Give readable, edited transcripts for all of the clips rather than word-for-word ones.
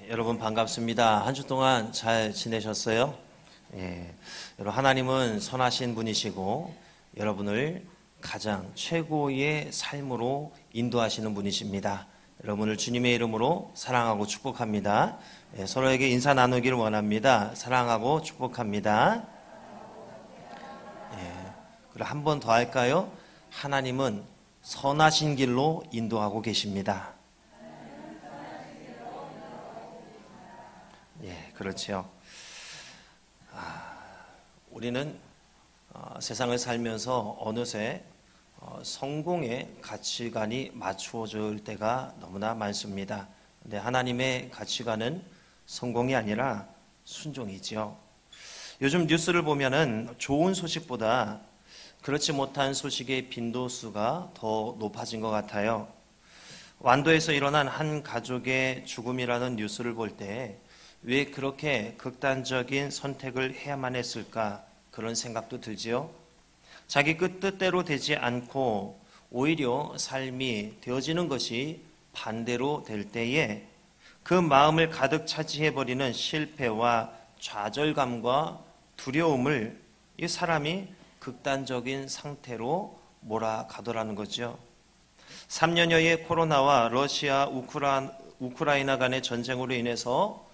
여러분 반갑습니다. 한 주 동안 잘 지내셨어요? 여러분 하나님은 선하신 분이시고 여러분을 가장 최고의 삶으로 인도하시는 분이십니다. 여러분을 주님의 이름으로 사랑하고 축복합니다. 서로에게 인사 나누기를 원합니다. 사랑하고 축복합니다. 그리고 한 번 더 할까요? 하나님은 선하신 길로 인도하고 계십니다. 그렇죠. 우리는 세상을 살면서 어느새 성공의 가치관이 맞추어질 때가 너무나 많습니다. 근데 하나님의 가치관은 성공이 아니라 순종이지요. 요즘 뉴스를 보면은 좋은 소식보다 그렇지 못한 소식의 빈도수가 더 높아진 것 같아요. 완도에서 일어난 한 가족의 죽음이라는 뉴스를 볼 때 왜 그렇게 극단적인 선택을 해야만 했을까 그런 생각도 들지요. 자기 뜻대로 되지 않고 오히려 삶이 되어지는 것이 반대로 될 때에 그 마음을 가득 차지해버리는 실패와 좌절감과 두려움을 이 사람이 극단적인 상태로 몰아가더라는 거죠. 3년여의 코로나와 러시아, 우크라이나 간의 전쟁으로 인해서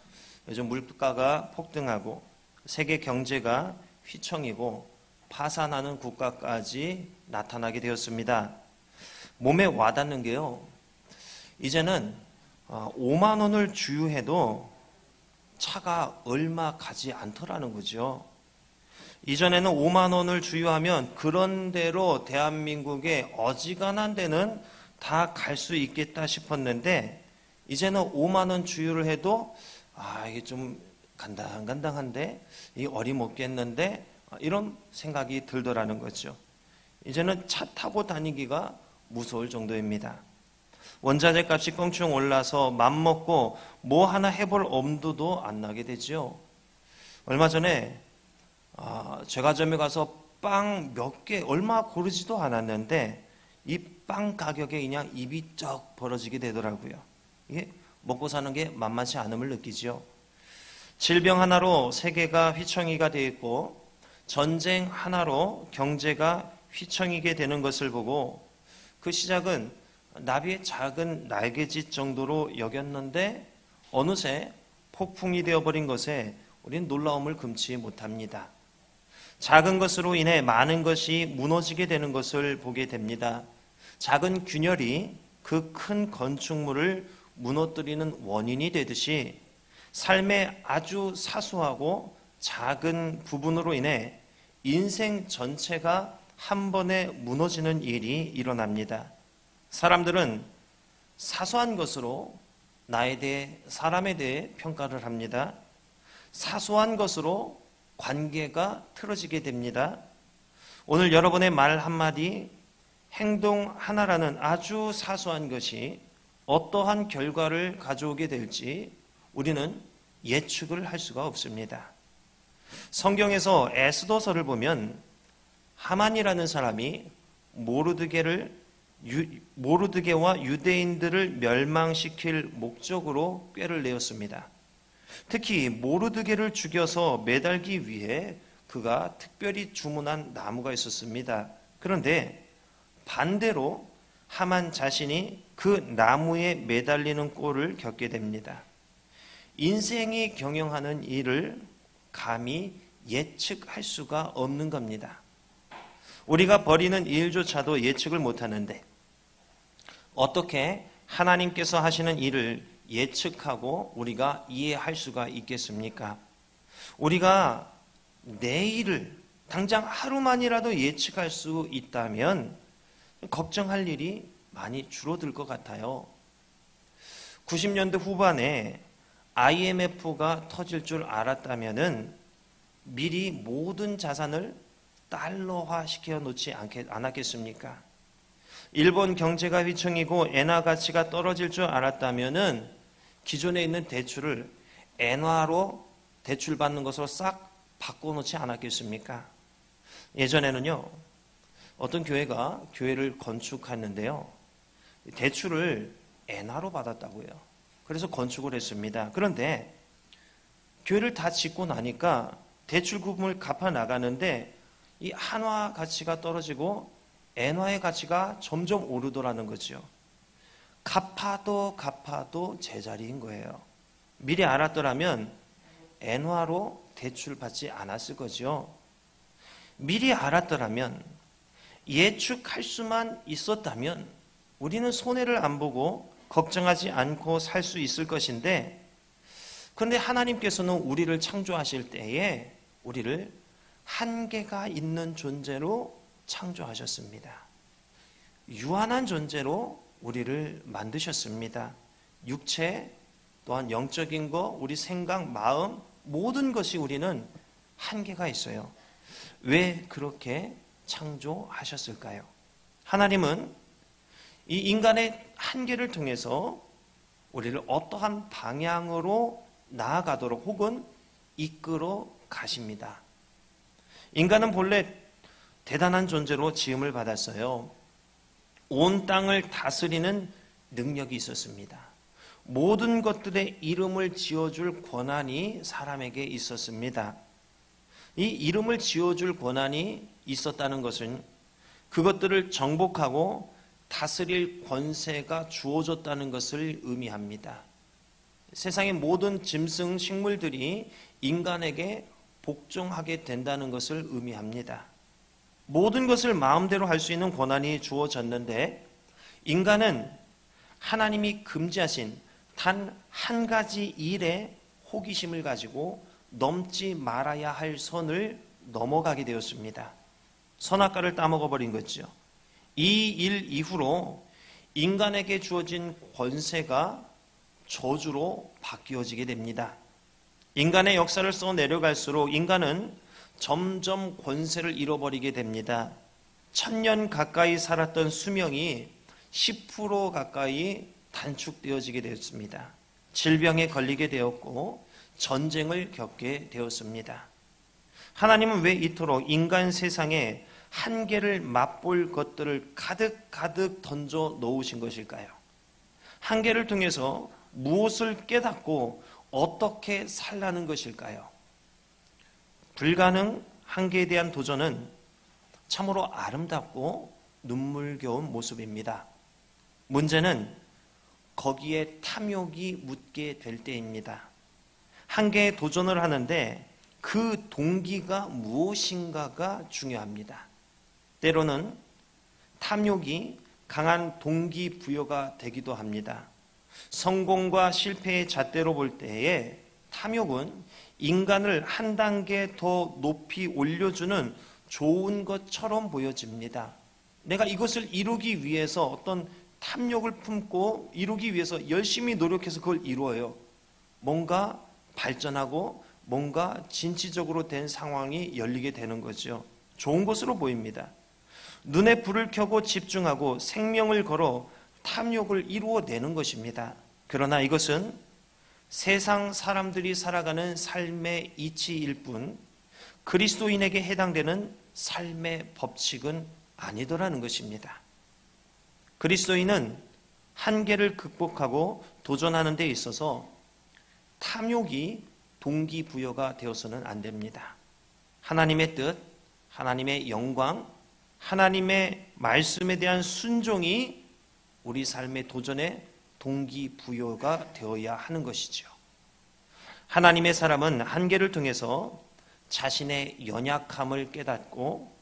요즘 물가가 폭등하고 세계 경제가 휘청이고 파산하는 국가까지 나타나게 되었습니다. 몸에 와닿는 게요. 이제는 5만 원을 주유해도 차가 얼마 가지 않더라는 거죠. 이전에는 5만 원을 주유하면 그런 대로 대한민국의 어지간한 데는 다 갈 수 있겠다 싶었는데 이제는 5만 원 주유를 해도 이게 좀 간당간당한데 이 어림없겠는데 이런 생각이 들더라는 거죠. 이제는 차 타고 다니기가 무서울 정도입니다. 원자재 값이 껑충 올라서 맘먹고 뭐 하나 해볼 엄두도 안 나게 되죠. 얼마 전에 제과점에 가서 빵 몇 개 얼마 고르지도 않았는데 이 빵 가격에 그냥 입이 쩍 벌어지게 되더라고요. 이게 먹고 사는 게 만만치 않음을 느끼죠. 질병 하나로 세계가 휘청이가 되어 있고 전쟁 하나로 경제가 휘청이게 되는 것을 보고 그 시작은 나비의 작은 날개짓 정도로 여겼는데 어느새 폭풍이 되어버린 것에 우리는 놀라움을 금치 못합니다. 작은 것으로 인해 많은 것이 무너지게 되는 것을 보게 됩니다. 작은 균열이 그 큰 건축물을 무너뜨리는 원인이 되듯이 삶의 아주 사소하고 작은 부분으로 인해 인생 전체가 한 번에 무너지는 일이 일어납니다. 사람들은 사소한 것으로 나에 대해, 사람에 대해 평가를 합니다. 사소한 것으로 관계가 틀어지게 됩니다. 오늘 여러분의 말 한마디, 행동 하나라는 아주 사소한 것이 어떠한 결과를 가져오게 될지 우리는 예측을 할 수가 없습니다. 성경에서 에스더서를 보면 하만이라는 사람이 모르드게와 유대인들을 멸망시킬 목적으로 꾀를 내었습니다. 특히 모르드게를 죽여서 매달기 위해 그가 특별히 주문한 나무가 있었습니다. 그런데 반대로 하만 자신이 그 나무에 매달리는 꼴을 겪게 됩니다. 인생이 경영하는 일을 감히 예측할 수가 없는 겁니다. 우리가 벌이는 일조차도 예측을 못하는데 어떻게 하나님께서 하시는 일을 예측하고 우리가 이해할 수가 있겠습니까? 우리가 내일을 당장 하루만이라도 예측할 수 있다면 걱정할 일이 많이 줄어들 것 같아요. 90년대 후반에 IMF가 터질 줄 알았다면은 미리 모든 자산을 달러화 시켜 놓지 않았겠습니까? 일본 경제가 휘청이고 엔화 가치가 떨어질 줄 알았다면은 기존에 있는 대출을 엔화로 대출받는 것으로 싹 바꿔놓지 않았겠습니까? 예전에는요, 어떤 교회가 교회를 건축했는데요, 대출을 엔화로 받았다고요. 그래서 건축을 했습니다. 그런데 교회를 다 짓고 나니까 대출금을 갚아 나가는데 이 한화 가치가 떨어지고 엔화의 가치가 점점 오르더라는 거죠. 갚아도 제자리인 거예요. 미리 알았더라면 엔화로 대출 받지 않았을 거죠. 미리 알았더라면, 예측할 수만 있었다면 우리는 손해를 안 보고 걱정하지 않고 살 수 있을 것인데, 그런데 하나님께서는 우리를 창조하실 때에 우리를 한계가 있는 존재로 창조하셨습니다. 유한한 존재로 우리를 만드셨습니다. 육체, 또한 영적인 것, 우리 생각, 마음, 모든 것이 우리는 한계가 있어요. 왜 그렇게 창조하셨을까요? 하나님은 이 인간의 한계를 통해서 우리를 어떠한 방향으로 나아가도록 혹은 이끌어 가십니다. 인간은 본래 대단한 존재로 지음을 받았어요. 온 땅을 다스리는 능력이 있었습니다. 모든 것들의 이름을 지어줄 권한이 사람에게 있었습니다. 이 이름을 지어줄 권한이 있었다는 것은 그것들을 정복하고 다스릴 권세가 주어졌다는 것을 의미합니다. 세상의 모든 짐승 식물들이 인간에게 복종하게 된다는 것을 의미합니다. 모든 것을 마음대로 할 수 있는 권한이 주어졌는데, 인간은 하나님이 금지하신 단 한 가지 일에 호기심을 가지고 넘지 말아야 할 선을 넘어가게 되었습니다. 선악과를 따먹어버린 거죠. 이 일 이후로 인간에게 주어진 권세가 저주로 바뀌어지게 됩니다. 인간의 역사를 써 내려갈수록 인간은 점점 권세를 잃어버리게 됩니다. 1000년 가까이 살았던 수명이 10% 가까이 단축되어지게 되었습니다. 질병에 걸리게 되었고 전쟁을 겪게 되었습니다. 하나님은 왜 이토록 인간 세상에 한계를 맛볼 것들을 가득 던져 놓으신 것일까요? 한계를 통해서 무엇을 깨닫고 어떻게 살라는 것일까요? 불가능 한계에 대한 도전은 참으로 아름답고 눈물겨운 모습입니다. 문제는 거기에 탐욕이 묻게 될 때입니다. 한계에 도전을 하는데 그 동기가 무엇인가가 중요합니다. 때로는 탐욕이 강한 동기부여가 되기도 합니다. 성공과 실패의 잣대로 볼 때에 탐욕은 인간을 한 단계 더 높이 올려주는 좋은 것처럼 보여집니다. 내가 이것을 이루기 위해서 어떤 탐욕을 품고 이루기 위해서 열심히 노력해서 그걸 이루어요. 뭔가 발전하고 뭔가 진취적으로 된 상황이 열리게 되는 거죠. 좋은 것으로 보입니다. 눈에 불을 켜고 집중하고 생명을 걸어 탐욕을 이루어내는 것입니다. 그러나 이것은 세상 사람들이 살아가는 삶의 이치일 뿐 그리스도인에게 해당되는 삶의 법칙은 아니더라는 것입니다. 그리스도인은 한계를 극복하고 도전하는 데 있어서 탐욕이 동기부여가 되어서는 안 됩니다. 하나님의 뜻, 하나님의 영광, 하나님의 말씀에 대한 순종이 우리 삶의 도전의 동기부여가 되어야 하는 것이죠. 하나님의 사람은 한계를 통해서 자신의 연약함을 깨닫고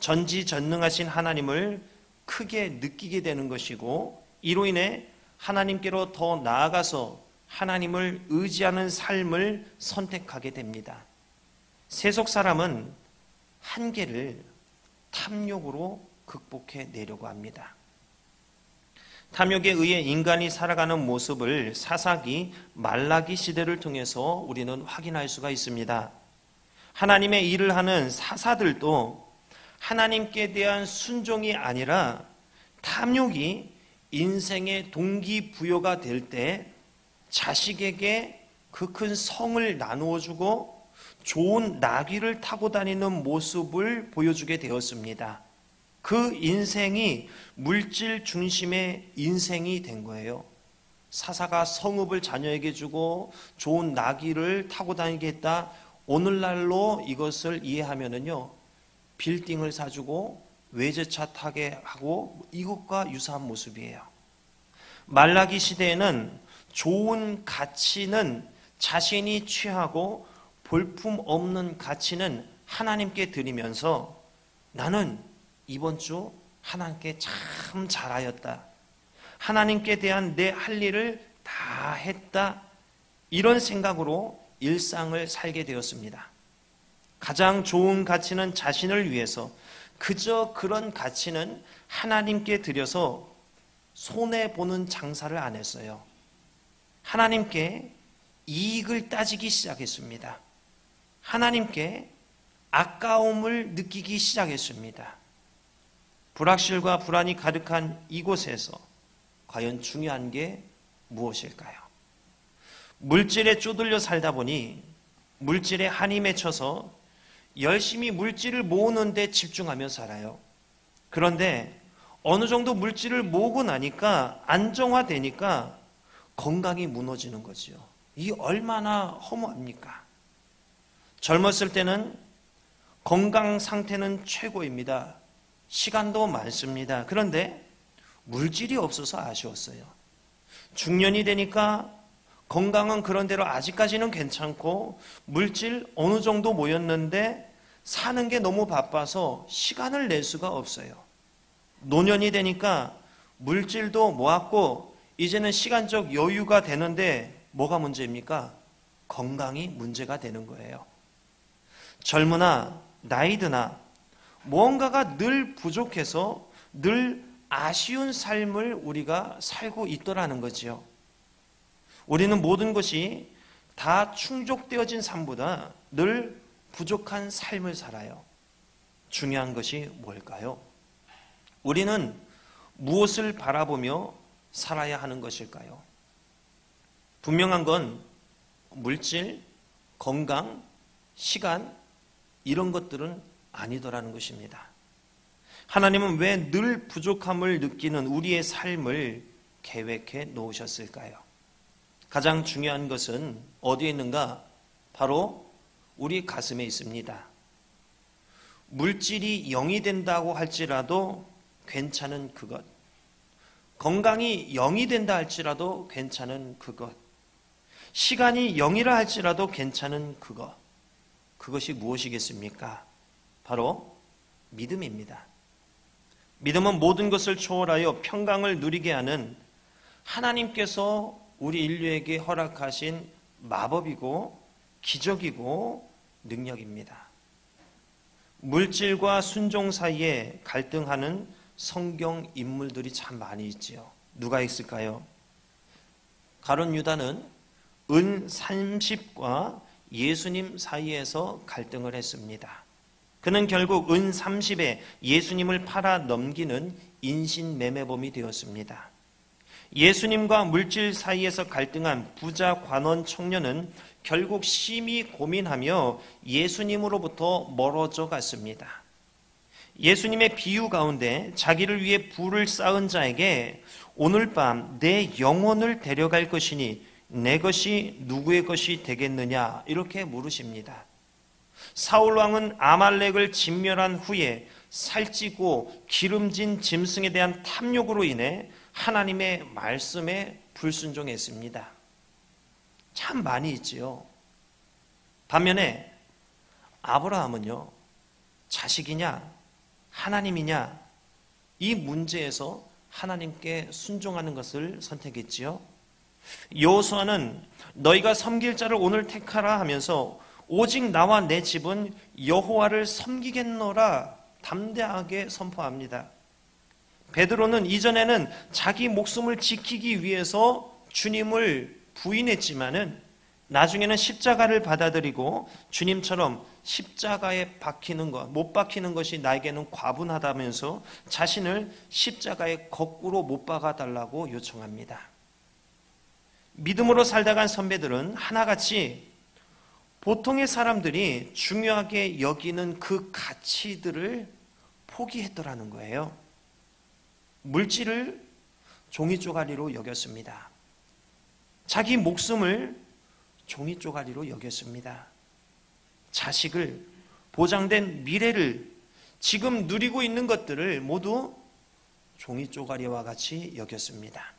전지전능하신 하나님을 크게 느끼게 되는 것이고, 이로 인해 하나님께로 더 나아가서 하나님을 의지하는 삶을 선택하게 됩니다. 세속 사람은 한계를 탐욕으로 극복해 내려고 합니다. 탐욕에 의해 인간이 살아가는 모습을 사사기, 말라기 시대를 통해서 우리는 확인할 수가 있습니다. 하나님의 일을 하는 사사들도 하나님께 대한 순종이 아니라 탐욕이 인생의 동기부여가 될 때 자식에게 그 큰 성을 나누어 주고 좋은 나귀를 타고 다니는 모습을 보여주게 되었습니다. 그 인생이 물질 중심의 인생이 된 거예요. 사사가 성읍을 자녀에게 주고 좋은 나귀를 타고 다니게 했다. 오늘날로 이것을 이해하면은요, 빌딩을 사주고 외제차 타게 하고 이것과 유사한 모습이에요. 말라기 시대에는 좋은 가치는 자신이 취하고 볼품 없는 가치는 하나님께 드리면서 나는 이번 주 하나님께 참 잘하였다. 하나님께 대한 내 할 일을 다 했다. 이런 생각으로 일상을 살게 되었습니다. 가장 좋은 가치는 자신을 위해서, 그저 그런 가치는 하나님께 드려서 손해보는 장사를 안 했어요. 하나님께 이익을 따지기 시작했습니다. 하나님께 아까움을 느끼기 시작했습니다. 불확실과 불안이 가득한 이곳에서 과연 중요한 게 무엇일까요? 물질에 쪼들려 살다 보니 물질에 한이 맺혀서 열심히 물질을 모으는 데 집중하며 살아요. 그런데 어느 정도 물질을 모으고 나니까 안정화되니까 건강이 무너지는 거지요. 이 얼마나 허무합니까? 젊었을 때는 건강 상태는 최고입니다. 시간도 많습니다. 그런데 물질이 없어서 아쉬웠어요. 중년이 되니까 건강은 그런대로 아직까지는 괜찮고 물질 어느 정도 모였는데 사는 게 너무 바빠서 시간을 낼 수가 없어요. 노년이 되니까 물질도 모았고 이제는 시간적 여유가 되는데 뭐가 문제입니까? 건강이 문제가 되는 거예요. 젊으나 나이 드나 무언가가 늘 부족해서 늘 아쉬운 삶을 우리가 살고 있더라는 거지요. 우리는 모든 것이 다 충족되어진 삶보다 늘 부족한 삶을 살아요. 중요한 것이 뭘까요? 우리는 무엇을 바라보며 살아야 하는 것일까요? 분명한 건 물질, 건강, 시간 이런 것들은 아니더라는 것입니다. 하나님은 왜 늘 부족함을 느끼는 우리의 삶을 계획해 놓으셨을까요? 가장 중요한 것은 어디에 있는가? 바로 우리 가슴에 있습니다. 물질이 0이 된다고 할지라도 괜찮은 그것, 건강이 0이 된다 할지라도 괜찮은 그것, 시간이 0이라 할지라도 괜찮은 그것, 그것이 무엇이겠습니까? 바로 믿음입니다. 믿음은 모든 것을 초월하여 평강을 누리게 하는 하나님께서 우리 인류에게 허락하신 마법이고 기적이고 능력입니다. 물질과 순종 사이에 갈등하는 성경 인물들이 참 많이 있지요. 누가 있을까요? 가룟 유다는 은 30과 예수님 사이에서 갈등을 했습니다. 그는 결국 은 30에 예수님을 팔아 넘기는 인신매매범이 되었습니다. 예수님과 물질 사이에서 갈등한 부자 관원 청년은 결국 심히 고민하며 예수님으로부터 멀어져 갔습니다. 예수님의 비유 가운데 자기를 위해 불을 쌓은 자에게 오늘 밤 내 영혼을 데려갈 것이니 내 것이 누구의 것이 되겠느냐 이렇게 물으십니다. 사울 왕은 아말렉을 진멸한 후에 살찌고 기름진 짐승에 대한 탐욕으로 인해 하나님의 말씀에 불순종했습니다. 참 많이 있지요. 반면에 아브라함은요, 자식이냐 하나님이냐 이 문제에서 하나님께 순종하는 것을 선택했지요. 여호수아는 너희가 섬길 자를 오늘 택하라 하면서 오직 나와 내 집은 여호와를 섬기겠노라 담대하게 선포합니다. 베드로는 이전에는 자기 목숨을 지키기 위해서 주님을 부인했지만은 나중에는 십자가를 받아들이고 주님처럼 십자가에 박히는 것, 못 박히는 것이 나에게는 과분하다면서 자신을 십자가에 거꾸로 못 박아달라고 요청합니다. 믿음으로 살다 간 선배들은 하나같이 보통의 사람들이 중요하게 여기는 그 가치들을 포기했더라는 거예요. 물질을 종이 쪼가리로 여겼습니다. 자기 목숨을 종이 쪼가리로 여겼습니다. 자식을, 보장된 미래를, 지금 누리고 있는 것들을 모두 종이 쪼가리와 같이 여겼습니다.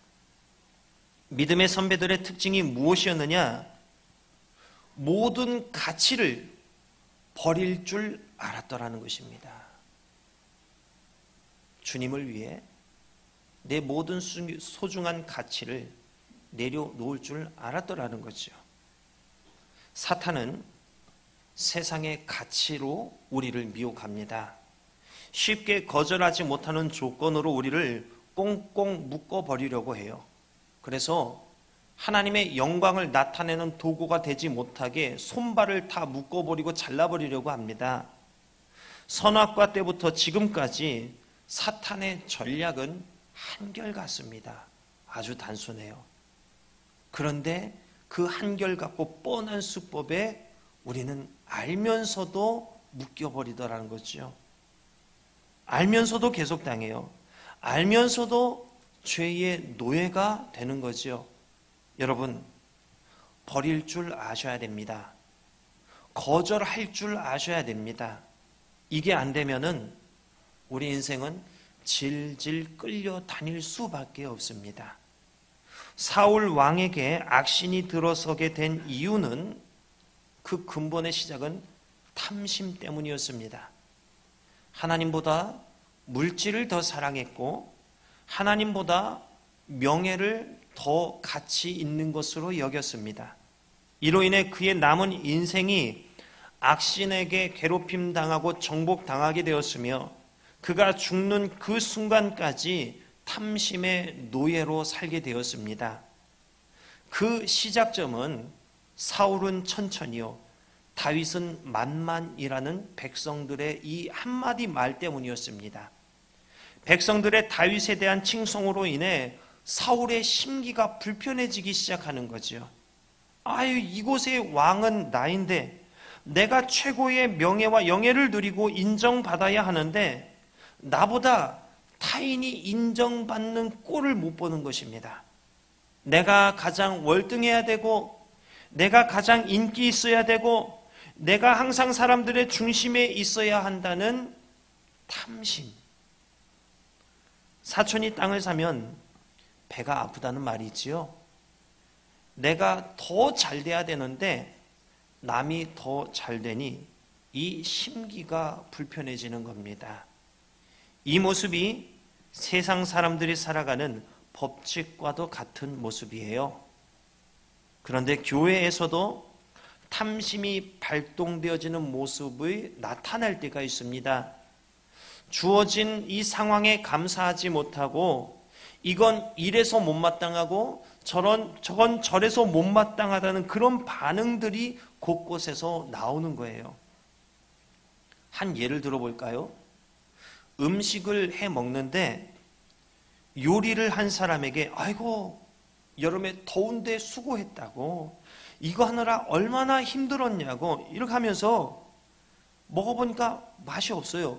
믿음의 선배들의 특징이 무엇이었느냐? 모든 가치를 버릴 줄 알았더라는 것입니다. 주님을 위해 내 모든 소중한 가치를 내려놓을 줄 알았더라는 거죠. 사탄은 세상의 가치로 우리를 미혹합니다. 쉽게 거절하지 못하는 조건으로 우리를 꽁꽁 묶어버리려고 해요. 그래서 하나님의 영광을 나타내는 도구가 되지 못하게 손발을 다 묶어버리고 잘라버리려고 합니다. 선악과 때부터 지금까지 사탄의 전략은 한결같습니다. 아주 단순해요. 그런데 그 한결같고 뻔한 수법에 우리는 알면서도 묶여버리더라는 거죠. 알면서도 계속 당해요. 알면서도 죄의 노예가 되는 거죠. 여러분, 버릴 줄 아셔야 됩니다. 거절할 줄 아셔야 됩니다. 이게 안 되면은 우리 인생은 질질 끌려다닐 수밖에 없습니다. 사울 왕에게 악신이 들어서게 된 이유는 그 근본의 시작은 탐심 때문이었습니다. 하나님보다 물질을 더 사랑했고 하나님보다 명예를 더 가치 있는 것으로 여겼습니다. 이로 인해 그의 남은 인생이 악신에게 괴롭힘 당하고 정복당하게 되었으며 그가 죽는 그 순간까지 탐심의 노예로 살게 되었습니다. 그 시작점은 사울은 천천히요, 다윗은 만만이라는 백성들의 이 한마디 말 때문이었습니다. 백성들의 다윗에 대한 칭송으로 인해 사울의 심기가 불편해지기 시작하는 거죠. 아유, 이곳의 왕은 나인데 내가 최고의 명예와 영예를 누리고 인정받아야 하는데 나보다 타인이 인정받는 꼴을 못 보는 것입니다. 내가 가장 월등해야 되고 내가 가장 인기 있어야 되고 내가 항상 사람들의 중심에 있어야 한다는 탐심. 사촌이 땅을 사면 배가 아프다는 말이 있지요. 내가 더 잘 돼야 되는데 남이 더 잘 되니 이 심기가 불편해지는 겁니다. 이 모습이 세상 사람들이 살아가는 법칙과도 같은 모습이에요. 그런데 교회에서도 탐심이 발동되어지는 모습이 나타날 때가 있습니다. 주어진 이 상황에 감사하지 못하고 이건 이래서 못마땅하고 저건 저래서 못마땅하다는 그런 반응들이 곳곳에서 나오는 거예요. 한 예를 들어볼까요? 음식을 해 먹는데 요리를 한 사람에게 아이고 여름에 더운데 수고했다고, 이거 하느라 얼마나 힘들었냐고 이렇게 하면서 먹어보니까 맛이 없어요.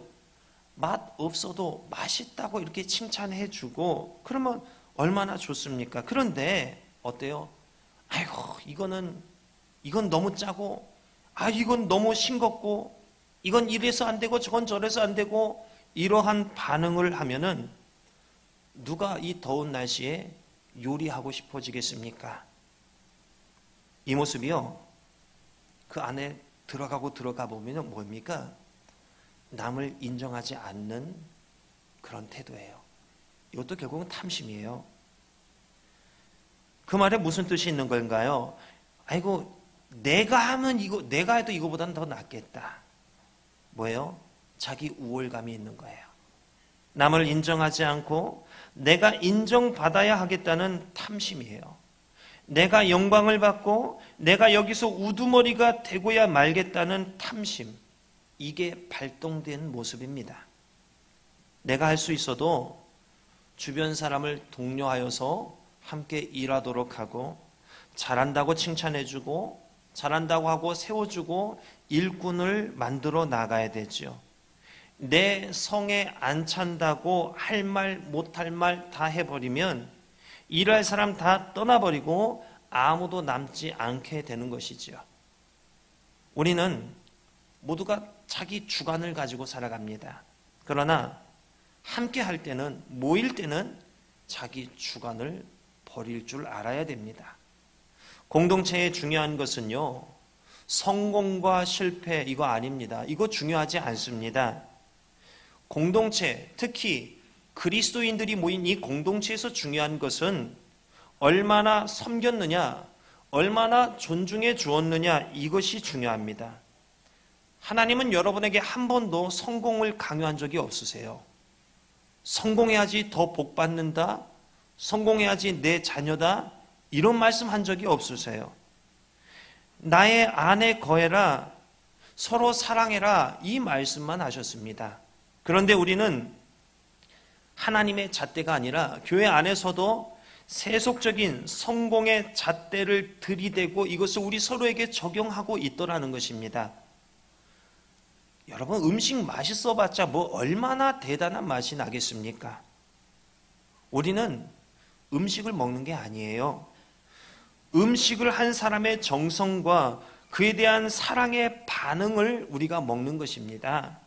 맛 없어도 맛있다고 이렇게 칭찬해 주고 그러면 얼마나 좋습니까? 그런데 어때요? 아이고 이건 너무 짜고, 이건 너무 싱겁고, 이건 이래서 안 되고 저건 저래서 안 되고, 이러한 반응을 하면은 누가 이 더운 날씨에 요리하고 싶어지겠습니까? 이 모습이요, 그 안에 들어가 보면 뭡니까? 남을 인정하지 않는 그런 태도예요. 이것도 결국은 탐심이에요. 그 말에 무슨 뜻이 있는 건가요? 아이고 내가 해도 이거보다는 더 낫겠다. 뭐예요? 자기 우월감이 있는 거예요. 남을 인정하지 않고 내가 인정받아야 하겠다는 탐심이에요. 내가 영광을 받고 내가 여기서 우두머리가 되고야 말겠다는 탐심. 이게 발동된 모습입니다. 내가 할 수 있어도 주변 사람을 독려하여서 함께 일하도록 하고, 잘한다고 칭찬해주고 잘한다고 하고 세워주고 일꾼을 만들어 나가야 되죠. 내 성에 안 찬다고 할 말 못할 말 다 해버리면 일할 사람 다 떠나버리고 아무도 남지 않게 되는 것이지요. 우리는 모두가 자기 주관을 가지고 살아갑니다. 그러나 함께 할 때는, 모일 때는 자기 주관을 버릴 줄 알아야 됩니다. 공동체의 중요한 것은요, 성공과 실패 이거 아닙니다. 이거 중요하지 않습니다. 공동체, 특히 그리스도인들이 모인 이 공동체에서 중요한 것은 얼마나 섬겼느냐, 얼마나 존중해 주었느냐, 이것이 중요합니다. 하나님은 여러분에게 한 번도 성공을 강요한 적이 없으세요. 성공해야지 더 복 받는다, 성공해야지 내 자녀다, 이런 말씀 한 적이 없으세요. 나의 아내 거해라, 서로 사랑해라, 이 말씀만 하셨습니다. 그런데 우리는 하나님의 잣대가 아니라 교회 안에서도 세속적인 성공의 잣대를 들이대고 이것을 우리 서로에게 적용하고 있더라는 것입니다. 여러분, 음식 맛있어 봤자 뭐 얼마나 대단한 맛이 나겠습니까? 우리는 음식을 먹는 게 아니에요. 음식을 한 사람의 정성과 그에 대한 사랑의 반응을 우리가 먹는 것입니다.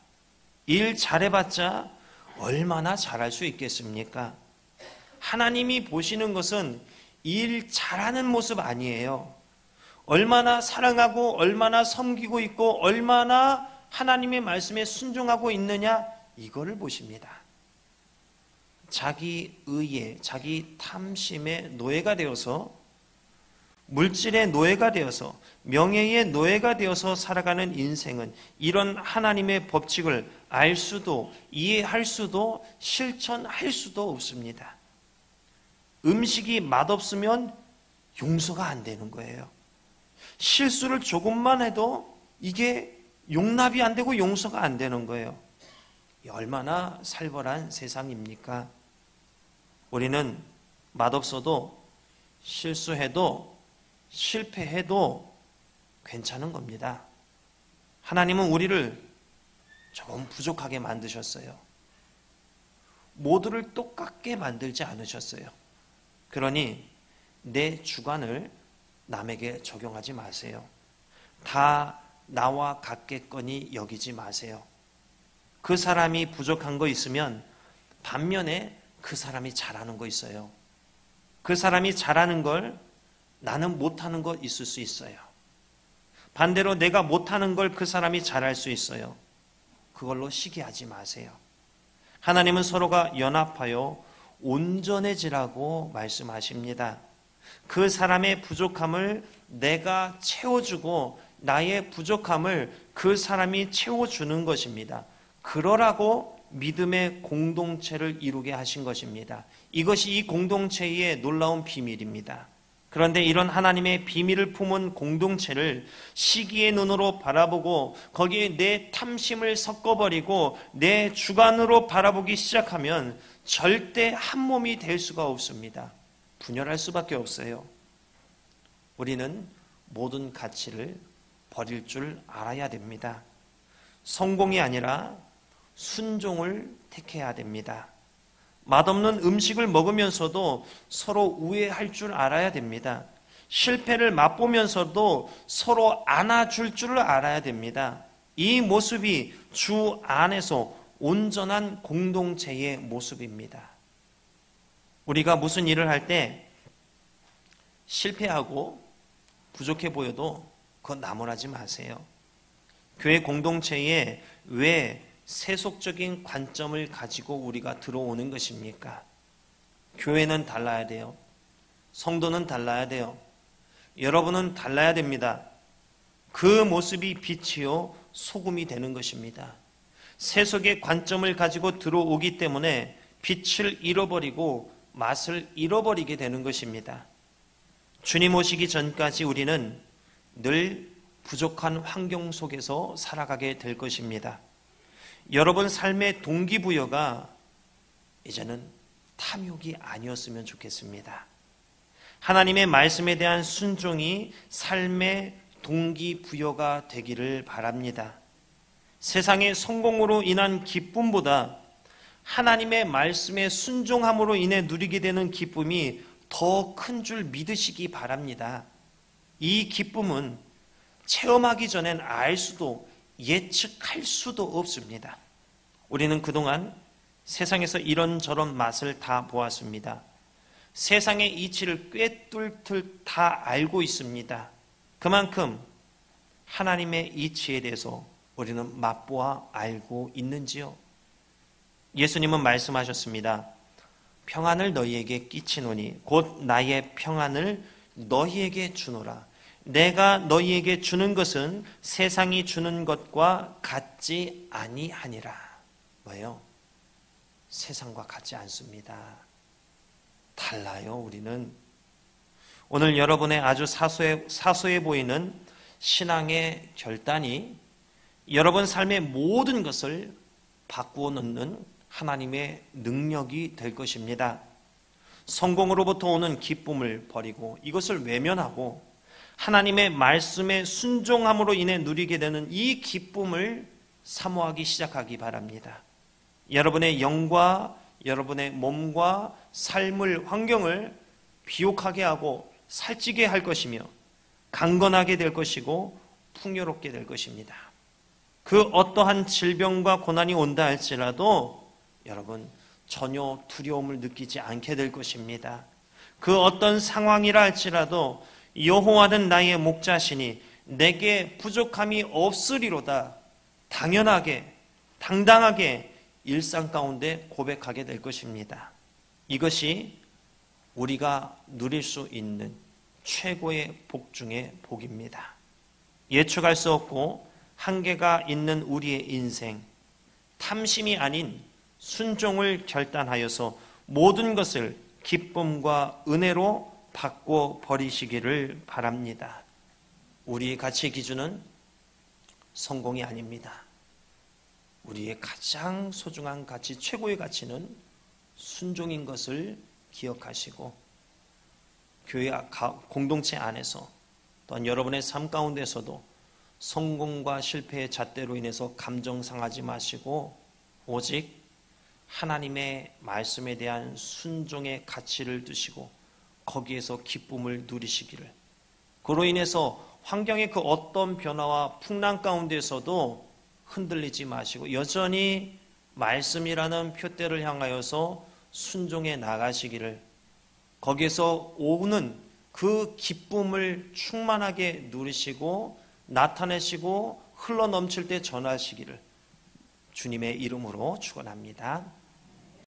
일 잘해봤자 얼마나 잘할 수 있겠습니까? 하나님이 보시는 것은 일 잘하는 모습 아니에요. 얼마나 사랑하고 얼마나 섬기고 있고 얼마나 하나님의 말씀에 순종하고 있느냐, 이거를 보십니다. 자기 의에, 자기 탐심의 노예가 되어서, 물질의 노예가 되어서, 명예의 노예가 되어서 살아가는 인생은 이런 하나님의 법칙을 알 수도, 이해할 수도, 실천할 수도 없습니다. 음식이 맛없으면 용서가 안 되는 거예요. 실수를 조금만 해도 이게 용납이 안 되고 용서가 안 되는 거예요. 얼마나 살벌한 세상입니까? 우리는 맛없어도, 실수해도, 실패해도 괜찮은 겁니다. 하나님은 우리를 조금 부족하게 만드셨어요. 모두를 똑같게 만들지 않으셨어요. 그러니 내 주관을 남에게 적용하지 마세요. 다 나와 같겠거니 여기지 마세요. 그 사람이 부족한 거 있으면 반면에 그 사람이 잘하는 거 있어요. 그 사람이 잘하는 걸 나는 못하는 거 있을 수 있어요. 반대로 내가 못하는 걸 그 사람이 잘할 수 있어요. 그걸로 시기하지 마세요. 하나님은 서로가 연합하여 온전해지라고 말씀하십니다. 그 사람의 부족함을 내가 채워주고 나의 부족함을 그 사람이 채워주는 것입니다. 그러라고 믿음의 공동체를 이루게 하신 것입니다. 이것이 이 공동체의 놀라운 비밀입니다. 그런데 이런 하나님의 비밀을 품은 공동체를 시기의 눈으로 바라보고 거기에 내 탐심을 섞어버리고 내 주관으로 바라보기 시작하면 절대 한 몸이 될 수가 없습니다. 분열할 수밖에 없어요. 우리는 모든 가치를 버릴 줄 알아야 됩니다. 성공이 아니라 순종을 택해야 됩니다. 맛없는 음식을 먹으면서도 서로 우애할 줄 알아야 됩니다. 실패를 맛보면서도 서로 안아줄 줄 알아야 됩니다. 이 모습이 주 안에서 온전한 공동체의 모습입니다. 우리가 무슨 일을 할 때 실패하고 부족해 보여도 그건 나무라지 마세요. 교회 공동체에 왜 세속적인 관점을 가지고 우리가 들어오는 것입니까? 교회는 달라야 돼요. 성도는 달라야 돼요. 여러분은 달라야 됩니다. 그 모습이 빛이요 소금이 되는 것입니다. 세속의 관점을 가지고 들어오기 때문에 빛을 잃어버리고 맛을 잃어버리게 되는 것입니다. 주님 오시기 전까지 우리는 늘 부족한 환경 속에서 살아가게 될 것입니다. 여러분 삶의 동기부여가 이제는 탐욕이 아니었으면 좋겠습니다. 하나님의 말씀에 대한 순종이 삶의 동기부여가 되기를 바랍니다. 세상의 성공으로 인한 기쁨보다 하나님의 말씀에 순종함으로 인해 누리게 되는 기쁨이 더 큰 줄 믿으시기 바랍니다. 이 기쁨은 체험하기 전엔 알 수도 예측할 수도 없습니다. 우리는 그동안 세상에서 이런저런 맛을 다 보았습니다. 세상의 이치를 꿰뚫듯 다 알고 있습니다. 그만큼 하나님의 이치에 대해서 우리는 맛보아 알고 있는지요? 예수님은 말씀하셨습니다. 평안을 너희에게 끼치노니 곧 나의 평안을 너희에게 주노라. 내가 너희에게 주는 것은 세상이 주는 것과 같지 아니하니라. 뭐예요? 세상과 같지 않습니다. 달라요. 우리는 오늘 여러분의 아주 사소해 보이는 신앙의 결단이 여러분 삶의 모든 것을 바꾸어 놓는 하나님의 능력이 될 것입니다. 성공으로부터 오는 기쁨을 버리고 이것을 외면하고 하나님의 말씀에 순종함으로 인해 누리게 되는 이 기쁨을 사모하기 시작하기 바랍니다. 여러분의 영과 여러분의 몸과 삶을 환경을 비옥하게 하고 살찌게 할 것이며 강건하게 될 것이고 풍요롭게 될 것입니다. 그 어떠한 질병과 고난이 온다 할지라도 여러분 전혀 두려움을 느끼지 않게 될 것입니다. 그 어떤 상황이라 할지라도 여호와는 나의 목자시니 내게 부족함이 없으리로다. 당연하게 당당하게 일상 가운데 고백하게 될 것입니다. 이것이 우리가 누릴 수 있는 최고의 복 중의 복입니다. 예측할 수 없고 한계가 있는 우리의 인생, 탐심이 아닌 순종을 결단하여서 모든 것을 기쁨과 은혜로 바꿔 버리시기를 바랍니다. 우리의 가치 기준은 성공이 아닙니다. 우리의 가장 소중한 가치, 최고의 가치는 순종인 것을 기억하시고 교회 공동체 안에서 또한 여러분의 삶 가운데서도 성공과 실패의 잣대로 인해서 감정 상하지 마시고 오직 하나님의 말씀에 대한 순종의 가치를 두시고 거기에서 기쁨을 누리시기를, 그로 인해서 환경의 그 어떤 변화와 풍랑 가운데서도 흔들리지 마시고 여전히 말씀이라는 표대를 향하여서 순종해 나가시기를, 거기에서 오는 그 기쁨을 충만하게 누리시고 나타내시고 흘러넘칠 때 전하시기를 주님의 이름으로 축원합니다.